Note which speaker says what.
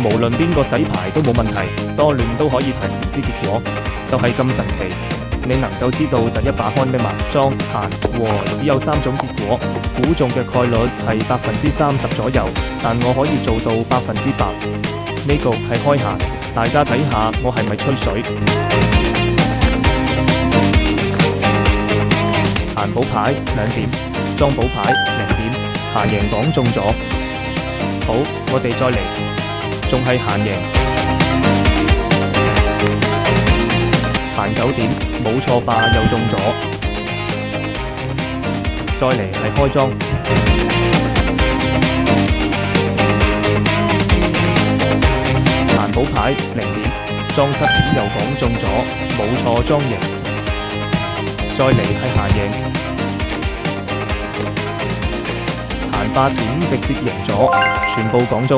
Speaker 1: 無論邊個洗牌都冇問題，多亂都可以提前知結果，就係咁神奇。你能夠知道第一把開咩嘛？莊、閒、和只有3種結果，估中嘅概率係30%左右，但我可以做到100%。呢局係開閒，大家睇下我係咪吹水？閒補牌2點，莊補牌0點，閒贏講中咗。好，我哋再嚟，仲係閒贏。閒9點，冇錯吧，又中咗。再嚟係開莊。閒補牌0點，莊7點又講中咗，冇錯，莊贏。再嚟係閒贏。閒8點直接贏咗，全部講中。